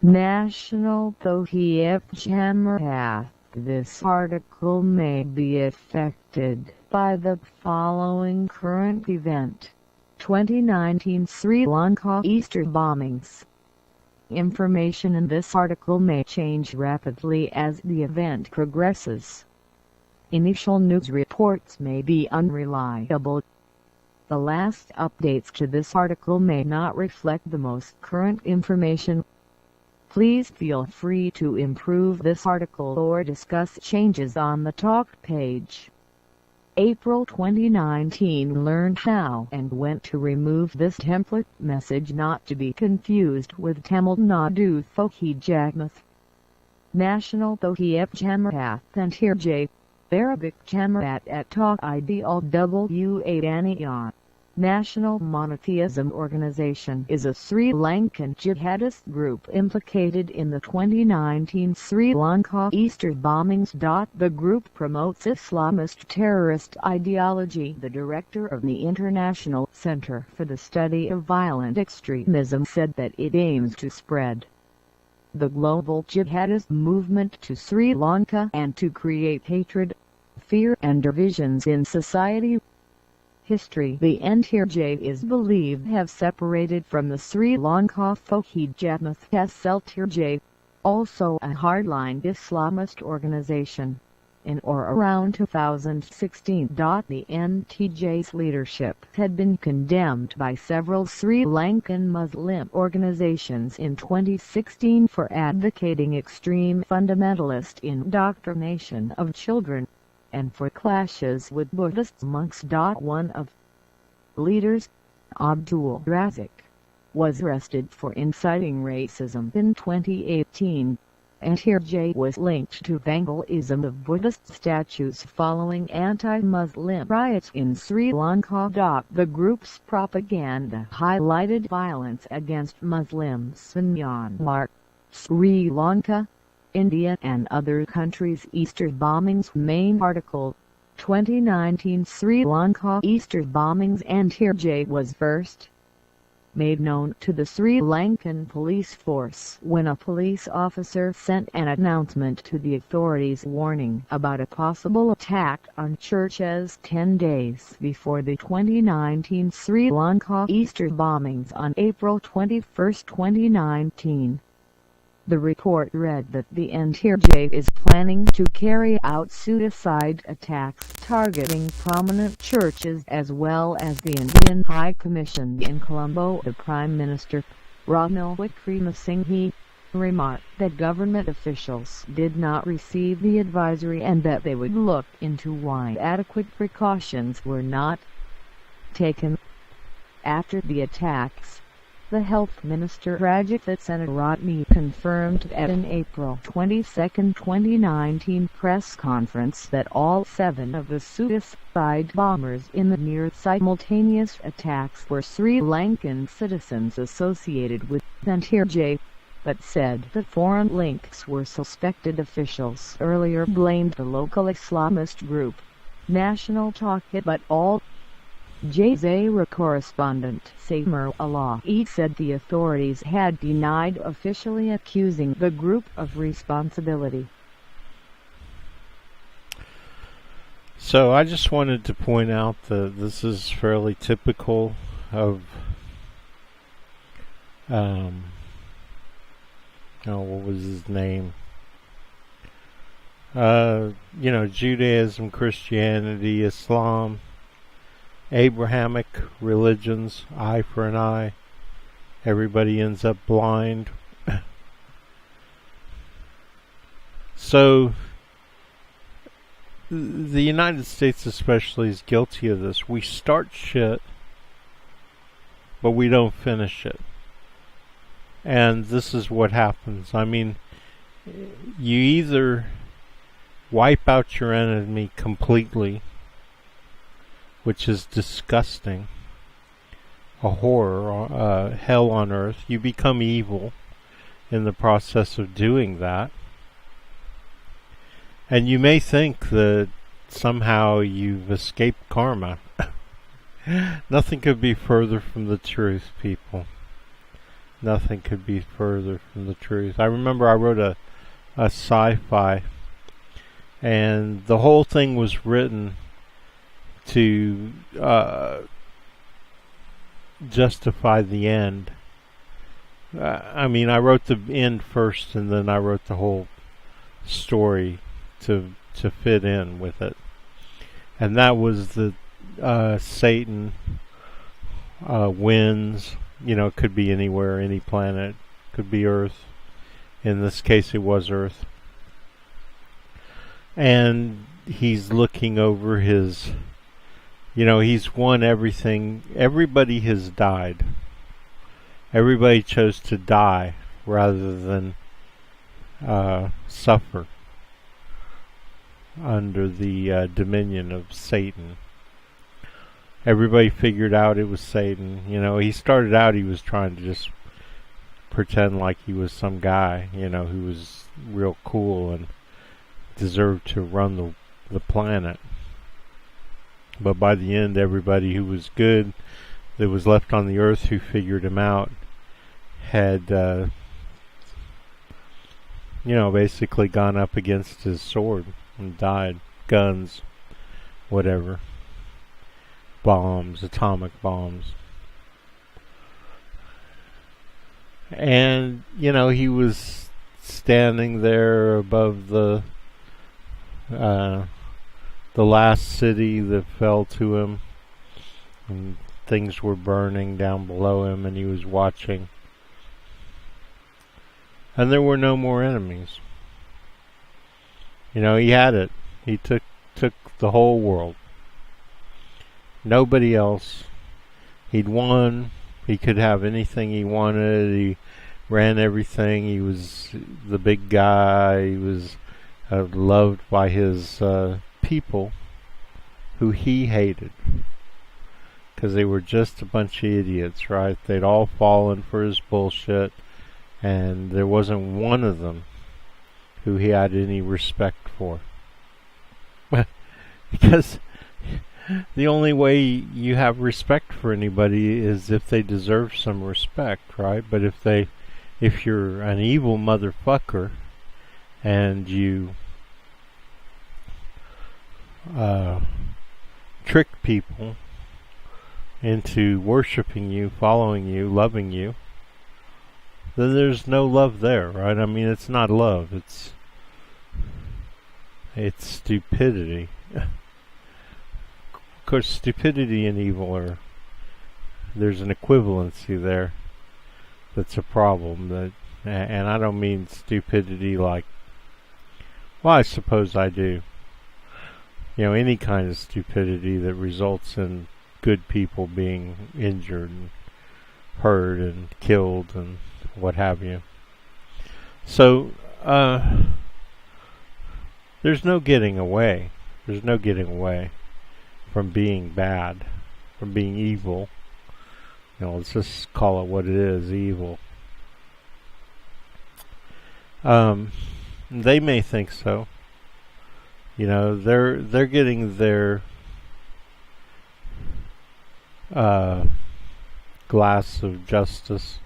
National Tohiep Jamaat. This article may be affected by the following current event. 2019 Sri Lanka Easter bombings. Information in this article may change rapidly as the event progresses. Initial news reports may be unreliable. The last updates to this article may not reflect the most current information. Please feel free to improve this article or discuss changes on the talk page. April 2019 learned how and when to remove this template message, not to be confused with Tamil Nadu Tohi Jamaat. National Tohiep Jamaat and here J. Arabic Jamaat at Talk Ideal W8 Aniyan. National Monotheism Organization is a Sri Lankan jihadist group implicated in the 2019 Sri Lanka Easter bombings. The group promotes Islamist terrorist ideology. The director of the International Center for the Study of Violent Extremism said that it aims to spread the global jihadist movement to Sri Lanka and to create hatred, fear and divisions in society. History. The NTRJ is believed have separated from the Sri Lanka Tohi Jamaat SLTRJ, also a hardline Islamist organization. In or around 2016. The NTJ's leadership had been condemned by several Sri Lankan Muslim organizations in 2016 for advocating extreme fundamentalist indoctrination of children, and for clashes with Buddhist monks. One of leaders, Abdul Razak, was arrested for inciting racism in 2018, and here J was linked to vandalism of Buddhist statues following anti-Muslim riots in Sri Lanka. The group's propaganda highlighted violence against Muslims in Myanmar, Sri Lanka, India and other countries. Easter bombings. Main article. 2019 Sri Lanka Easter bombings. And here J was first made known to the Sri Lankan police force when a police officer sent an announcement to the authorities warning about a possible attack on churches 10 days before the 2019 Sri Lanka Easter bombings on April 21, 2019. The report read that the NTRJ is planning to carry out suicide attacks targeting prominent churches as well as the Indian High Commission in Colombo. The Prime Minister, Ranil Wickremesinghe, remarked that government officials did not receive the advisory and that they would look into why adequate precautions were not taken. After the attacks, the Health Minister Rajat Senaratne confirmed at an April 22, 2019 press conference that all 7 of the suicide bombers in the near-simultaneous attacks were Sri Lankan citizens associated with NTRJ, but said that foreign links were suspected. Officials earlier blamed the local Islamist group, National Tawhid, but all Jazeera correspondent Samer Ala'i said the authorities had denied officially accusing the group of responsibility. So I just wanted to point out that this is fairly typical of what was his name? Judaism, Christianity, Islam, Abrahamic religions, eye for an eye. Everybody ends up blind. So the United States especially is guilty of this. We start shit, but we don't finish it. And this is what happens. I mean, you either wipe out your enemy completely, which is disgusting, a horror, hell on earth. You become evil in the process of doing that. And you may think that somehow you've escaped karma. Nothing could be further from the truth, people. Nothing could be further from the truth. I remember I wrote a sci-fi, and the whole thing was written to justify the end. I mean, I wrote the end first, and then I wrote the whole story to fit in with it. And that was the Satan wins. You know, it could be anywhere, any planet, could be Earth. In this case, it was Earth. And he's looking over his, you know, he's won everything. Everybody has died. Everybody chose to die rather than suffer under the dominion of Satan. Everybody figured out it was Satan. You know, he started out, he was trying to just pretend like he was some guy, you know, who was real cool and deserved to run the planet. But by the end, everybody who was good, that was left on the earth, who figured him out, had, you know, basically gone up against his sword and died. Guns, whatever. Bombs, atomic bombs. And, you know, he was standing there above the last city that fell to him, and things were burning down below him, and he was watching. And there were no more enemies. You know, he had it. He took the whole world. Nobody else. He'd won. He could have anything he wanted. He ran everything. He was the big guy. He was loved by his people, who he hated, because they were just a bunch of idiots, right? They'd all fallen for his bullshit, and there wasn't one of them who he had any respect for. Because the only way you have respect for anybody is if they deserve some respect, right? But if you're an evil motherfucker and you trick people into worshiping you, following you, loving you, then there's no love there, right? I mean, it's not love, it's stupidity. Of course, stupidity and evil there's an equivalency there that's a problem. And I don't mean stupidity like, well, I suppose I do. You know, any kind of stupidity that results in good people being injured and hurt and killed and what have you. So, there's no getting away. There's no getting away from being bad, from being evil. You know, let's just call it what it is, evil. They may think so. You know, they're getting their glass of justice.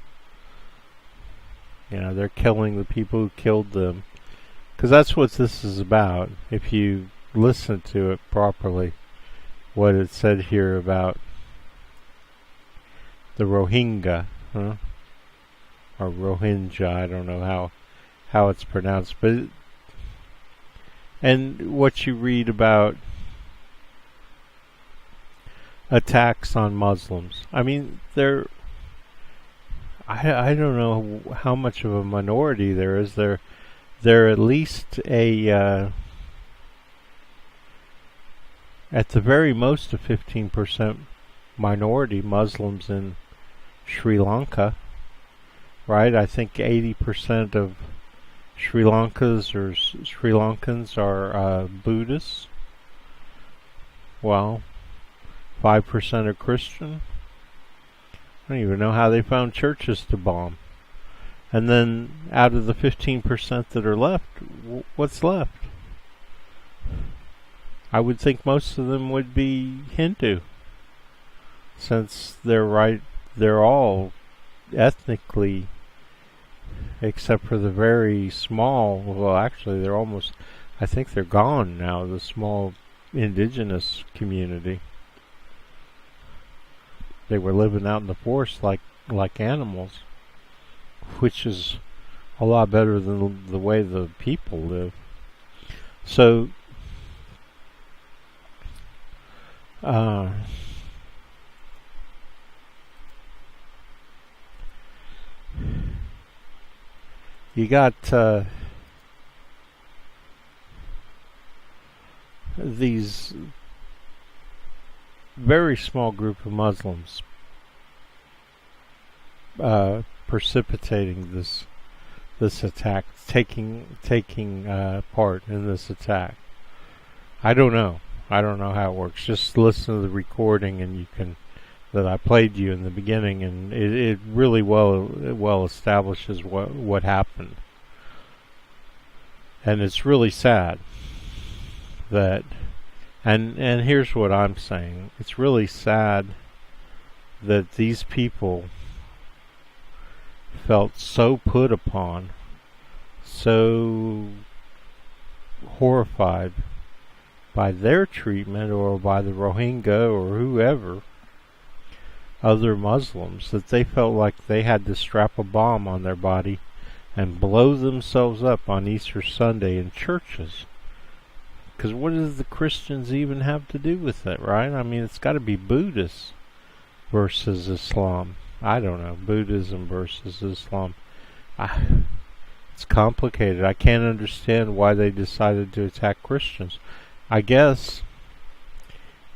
You know, they're killing the people who killed them. Because that's what this is about. If you listen to it properly, what it said here about the Rohingya, or Rohingya, I don't know how it's pronounced, but and what you read about attacks on Muslims. I mean, I don't know how much of a minority there is. They're at least at the very most, a 15% minority Muslims in Sri Lanka, right? I think 80% of Sri Lankans are Buddhists. Well, 5% are Christian. I don't even know how they found churches to bomb. And then out of the 15% that are left, what's left? I would think most of them would be Hindu, since they're all ethnically, except for the very small, well actually they're almost, I think they're gone now, the small indigenous community. They were living out in the forest like animals, which is a lot better than the way the people live. So, you got these very small group of Muslims precipitating this attack, taking part in this attack. I don't know how it works. Just listen to the recording, and you can that I played you in the beginning, and it really well establishes what happened. And it's really sad that, and here's what I'm saying. It's really sad that these people felt so put upon, so horrified by their treatment, or by the Rohingya or whoever, other Muslims, that they felt like they had to strap a bomb on their body and blow themselves up on Easter Sunday in churches. Because what does the Christians even have to do with it, right? I mean, it's got to be Buddhists versus Islam. I don't know, Buddhism versus Islam. It's complicated. I can't understand why they decided to attack Christians. I guess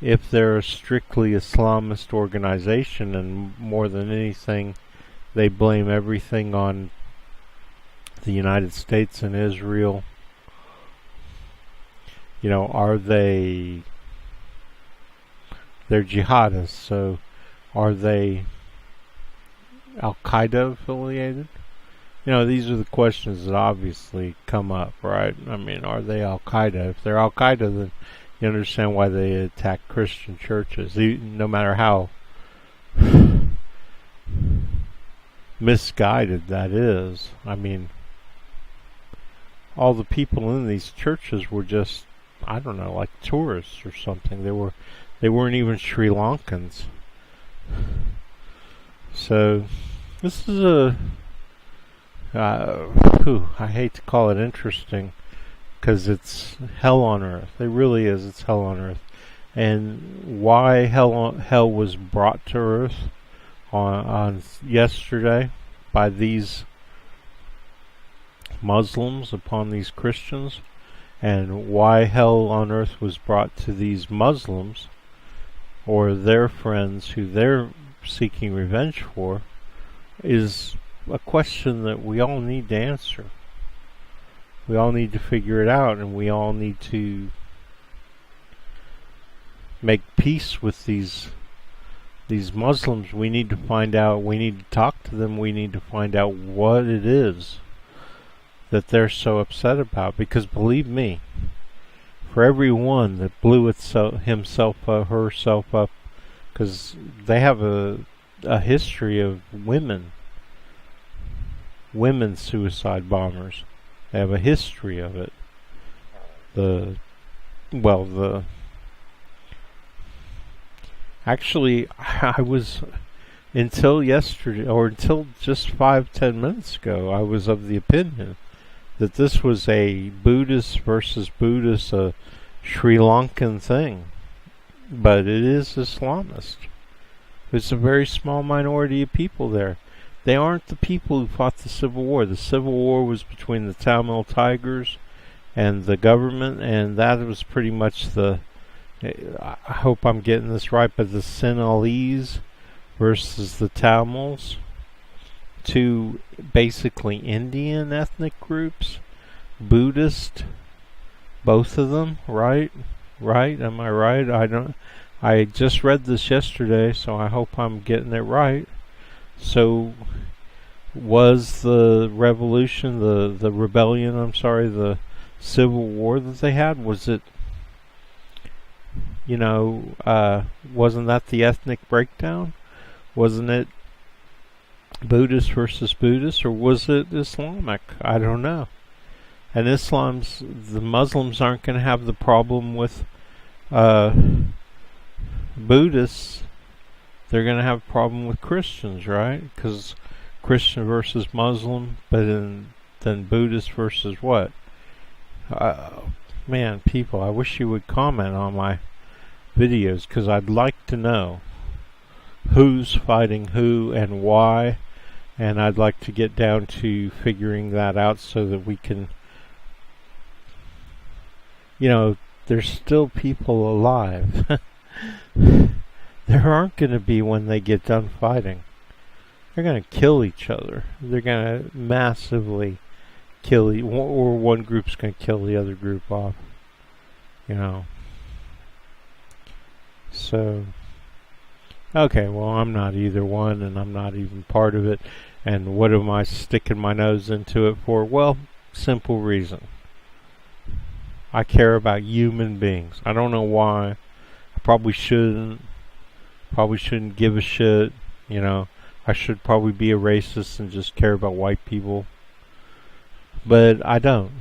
if they're a strictly Islamist organization, and more than anything, they blame everything on the United States and Israel. You know, they're jihadists, so are they Al-Qaeda affiliated? You know, these are the questions that obviously come up, right? I mean, are they Al-Qaeda? If they're Al-Qaeda, then you understand why they attack Christian churches, no matter how misguided that is. I mean, all the people in these churches were just, I don't know, like tourists or something. They weren't even Sri Lankans. So this is I hate to call it interesting, because it's hell on earth. It really is. It's hell on earth. And why hell was brought to earth on yesterday by these Muslims upon these Christians, and why hell on earth was brought to these Muslims or their friends who they're seeking revenge for, is a question that we all need to answer. We all need to figure it out, and we all need to make peace with these Muslims. We need to find out, we need to talk to them, we need to find out what it is that they're so upset about. Because believe me, for every one that blew himself or herself up, because they have a history of women suicide bombers. They have a history of it. Actually, I was, until yesterday, or until just 5-10 minutes ago, I was of the opinion that this was a Buddhist versus Buddhist, Sri Lankan thing. But it is Islamist. There's a very small minority of people there. They aren't the people who fought the Civil War. The Civil War was between the Tamil Tigers and the government, and that was pretty much I hope I'm getting this right, but the Sinhalese versus the Tamils, two basically Indian ethnic groups, Buddhist, both of them, right? Right? Am I right? I just read this yesterday, so I hope I'm getting it right. So, was the revolution, the rebellion, the Civil War that they had, was it, wasn't that the ethnic breakdown? Wasn't it Buddhist versus Buddhist, or was it Islamic? I don't know. And the Muslims aren't going to have the problem with uh, Buddhists. They're going to have a problem with Christians, right? Because Christian versus Muslim, but then Buddhist versus what? Man, people, I wish you would comment on my videos, because I'd like to know who's fighting who and why, and I'd like to get down to figuring that out so that we can, there's still people alive. There aren't going to be when they get done fighting. They're going to kill each other. They're going to massively kill, or one group's going to kill the other group off. So, okay, well, I'm not either one, and I'm not even part of it. And what am I sticking my nose into it for? Well, simple reason. I care about human beings. I don't know why. I probably shouldn't give a shit. I should probably be a racist and just care about white people. But I don't.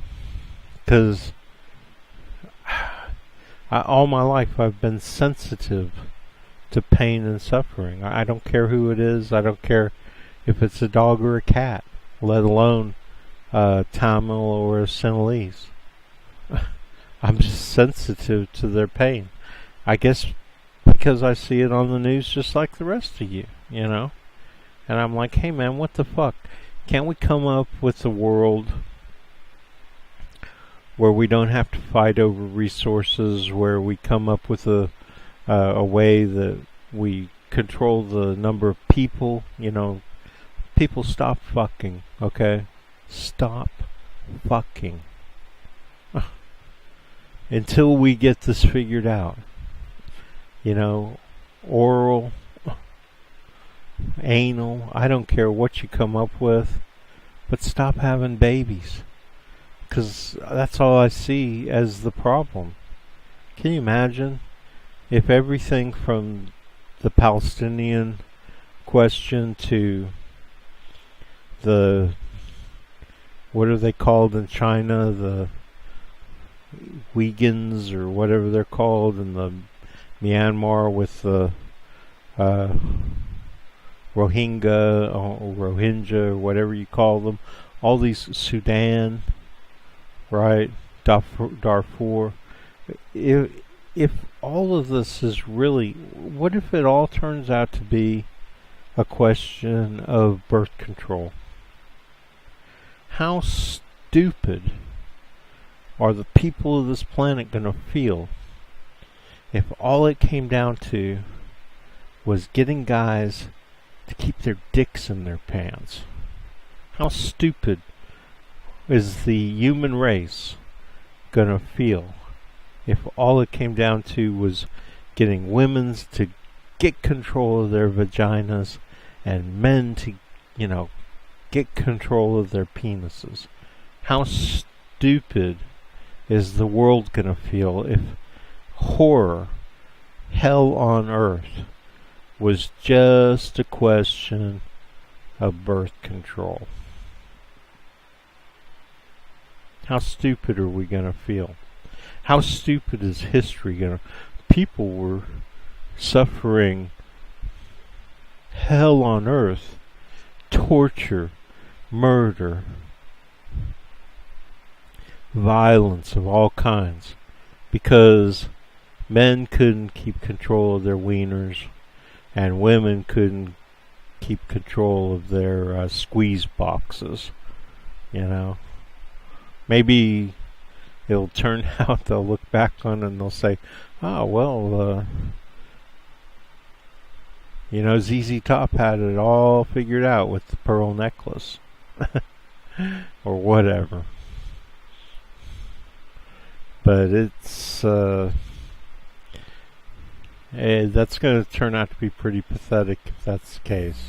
Because all my life I've been sensitive to pain and suffering. I don't care who it is. I don't care if it's a dog or a cat, let alone Tamil or a Sinhalese. I'm just sensitive to their pain. I guess because I see it on the news just like the rest of you, And I'm like, hey man, what the fuck? Can't we come up with a world where we don't have to fight over resources, where we come up with a way that we control the number of people? People, stop fucking, okay? Stop fucking. Until we get this figured out. Oral, anal, I don't care what you come up with, but stop having babies. Because that's all I see as the problem. Can you imagine if everything from the Palestinian question to what are they called in China, the Uyghurs or whatever they're called, in the Myanmar with the Rohingya or whatever you call them, all these Sudan, right, Darfur. If all of this is really, what if it all turns out to be a question of birth control? How stupid are the people of this planet going to feel if all it came down to was getting guys to keep their dicks in their pants? How stupid is the human race going to feel if all it came down to was getting women to get control of their vaginas and men to, get control of their penises? How stupid is the world going to feel if horror, hell on earth, was just a question of birth control? How stupid are we going to feel? How stupid is history going to... People were suffering hell on earth, torture, murder, violence of all kinds, because men couldn't keep control of their wieners and women couldn't keep control of their squeeze boxes. Maybe it'll turn out, they'll look back on it and they'll say, oh, well, ZZ Top had it all figured out with the pearl necklace. Or whatever. But it's, that's going to turn out to be pretty pathetic if that's the case.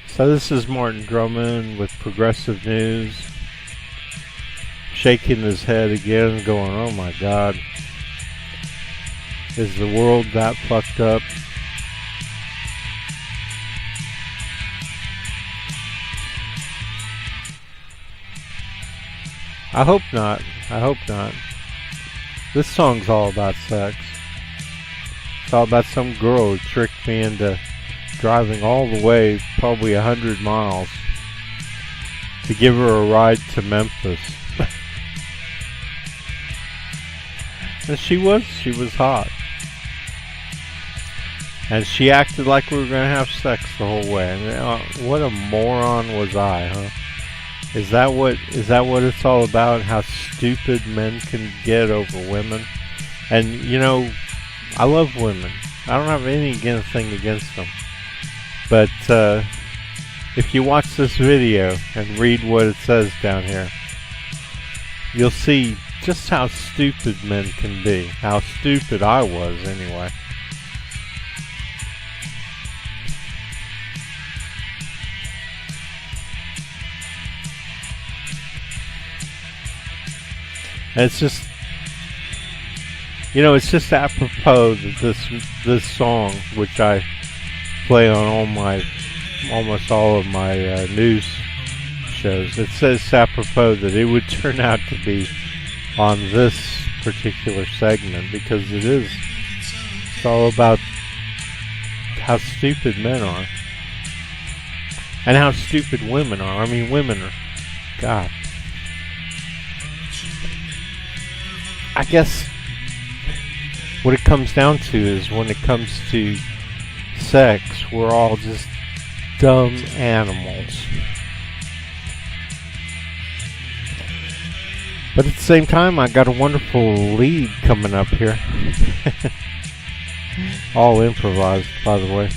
So this is Martin Drummond with Progressive News, shaking his head again, going, oh my God, is the world that fucked up? I hope not. I hope not. This song's all about sex. It's all about some girl who tricked me into driving all the way, probably 100 miles, to give her a ride to Memphis. And she was hot. And she acted like we were going to have sex the whole way. And, what a moron was I, huh? Is that what it's all about? How stupid men can get over women? And, you know, I love women. I don't have anything against them. But if you watch this video and read what it says down here, you'll see just how stupid men can be. How stupid I was, anyway. And it's just, you know, it's just apropos that this song, which I play on almost all of my news shows, it says apropos that it would turn out to be on this particular segment, because it's all about how stupid men are and how stupid women are. I mean, women are, God. I guess what it comes down to is, when it comes to sex, we're all just dumb animals. But at the same time, I got a wonderful lead coming up here. All improvised, by the way.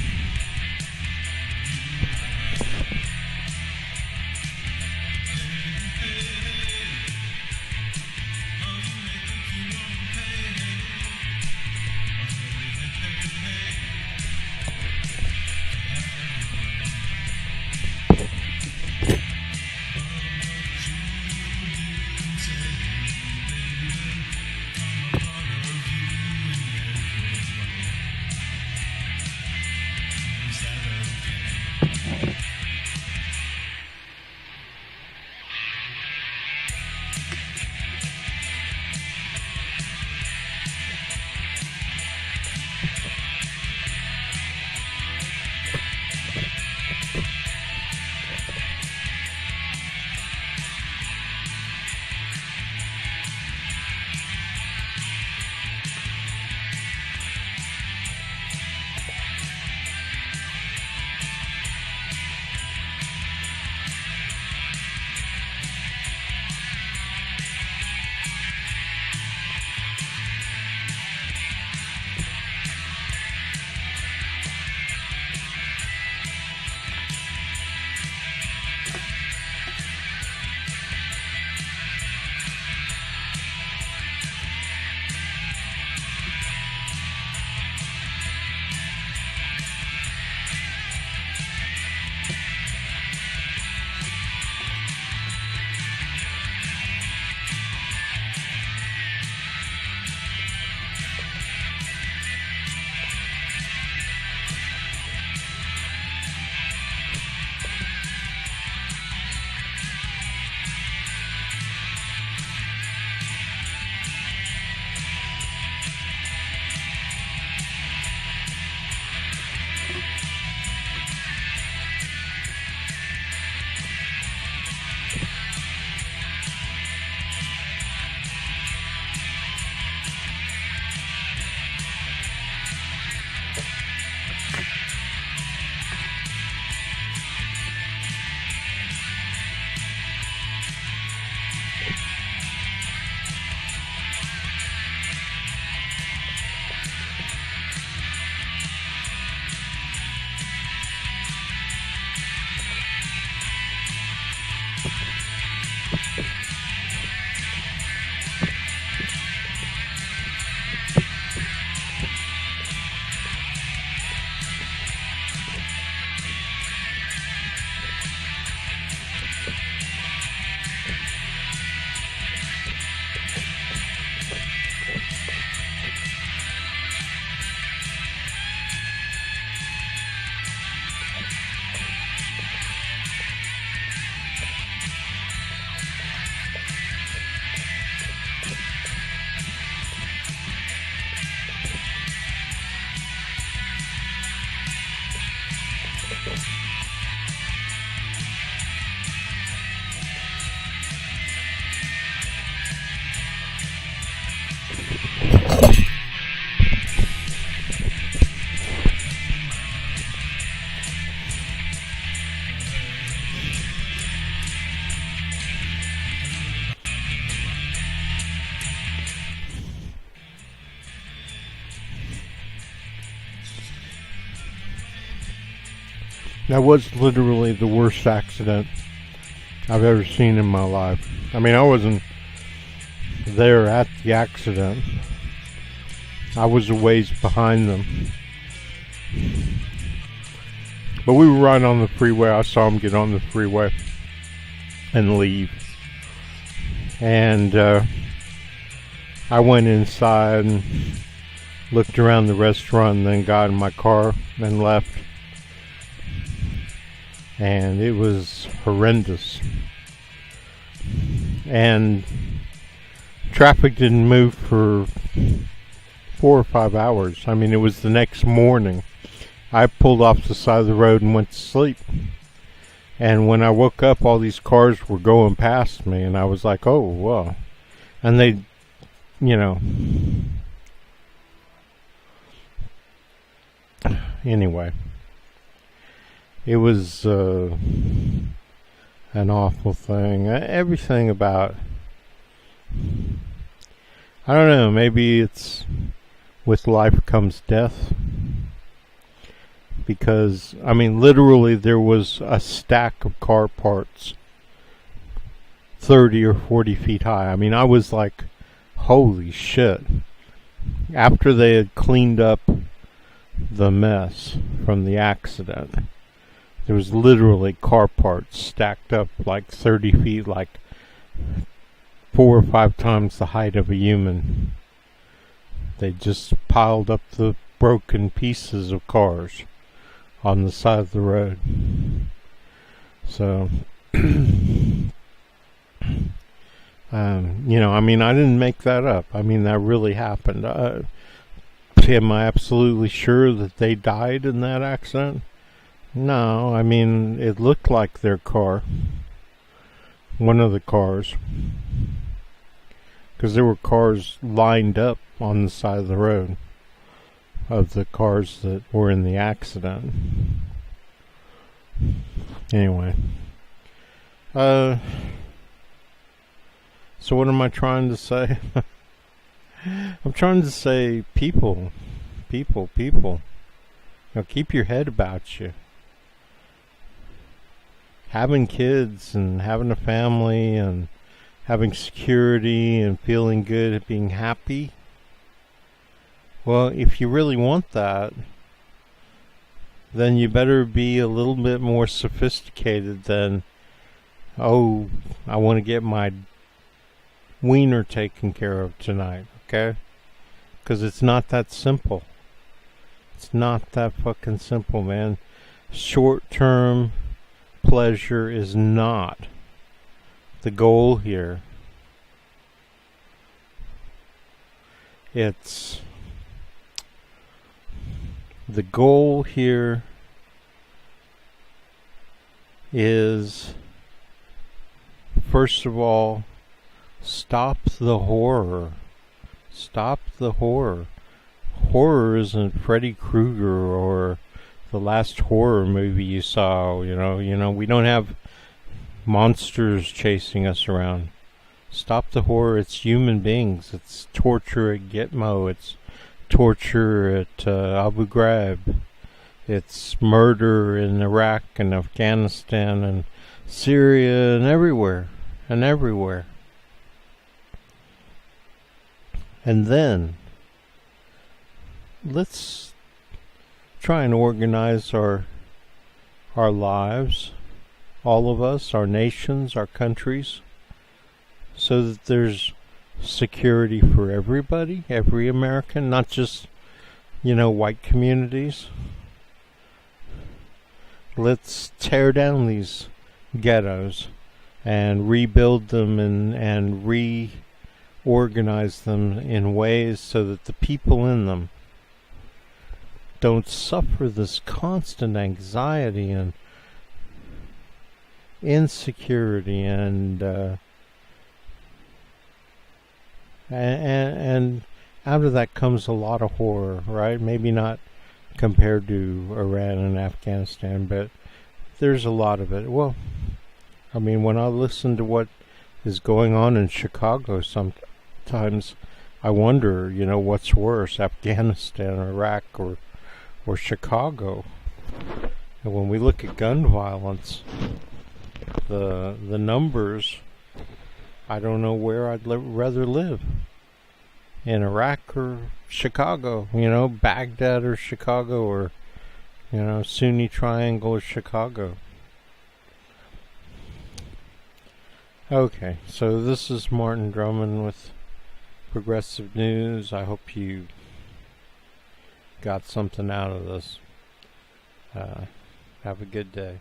That was literally the worst accident I've ever seen in my life. I mean, I wasn't there at the accident. I was a ways behind them. But we were right on the freeway. I saw them get on the freeway and leave. And I went inside and looked around the restaurant and then got in my car and left. And it was horrendous. And traffic didn't move for 4 or 5 hours. I mean, it was the next morning. I pulled off the side of the road and went to sleep. And when I woke up, all these cars were going past me, and I was like, oh, well. And they, you know. Anyway. It was an awful thing. Everything about, I don't know, maybe it's with life comes death. Because, I mean, literally there was a stack of car parts 30 or 40 feet high. I mean, I was like, holy shit. After they had cleaned up the mess from the accident, there was literally car parts stacked up like 30 feet, like 4 or 5 times the height of a human. They just piled up the broken pieces of cars on the side of the road. So, you know, I mean, I didn't make that up. I mean, that really happened. Am I absolutely sure that they died in that accident? No, I mean, it looked like their car. One of the cars. Because there were cars lined up on the side of the road of the cars that were in the accident. Anyway. So what am I trying to say? I'm trying to say people. Now keep your head about you. Having kids and having a family and having security and feeling good and being happy. Well, if you really want that, then you better be a little bit more sophisticated than, oh, I want to get my wiener taken care of tonight, okay? Because it's not that simple. It's not that fucking simple, man. Short-term pleasure is not the goal here. It's the goal here is, first of all, stop the horror. Stop the horror. Horror isn't Freddy Krueger or the last horror movie you saw. You know, we don't have monsters chasing us around. Stop the horror. It's human beings. It's torture at Gitmo. It's torture at Abu Ghraib. It's murder in Iraq and Afghanistan and Syria and everywhere. And then let's try and organize our lives, all of us, our nations, our countries, so that there's security for everybody, every American, not just, white communities. Let's tear down these ghettos and rebuild them and reorganize them in ways so that the people in them don't suffer this constant anxiety and insecurity and out of that comes a lot of horror, right? Maybe not compared to Iran and Afghanistan, but there's a lot of it. Well, I mean, when I listen to what is going on in Chicago, sometimes I wonder, what's worse, Afghanistan or Iraq or Chicago? And when we look at gun violence, the numbers, I don't know where I'd rather live. In Iraq or Chicago, Baghdad or Chicago, or, Sunni Triangle or Chicago. Okay, so this is Martin Drummond with Progressive News. I hope you got something out of this. Have a good day.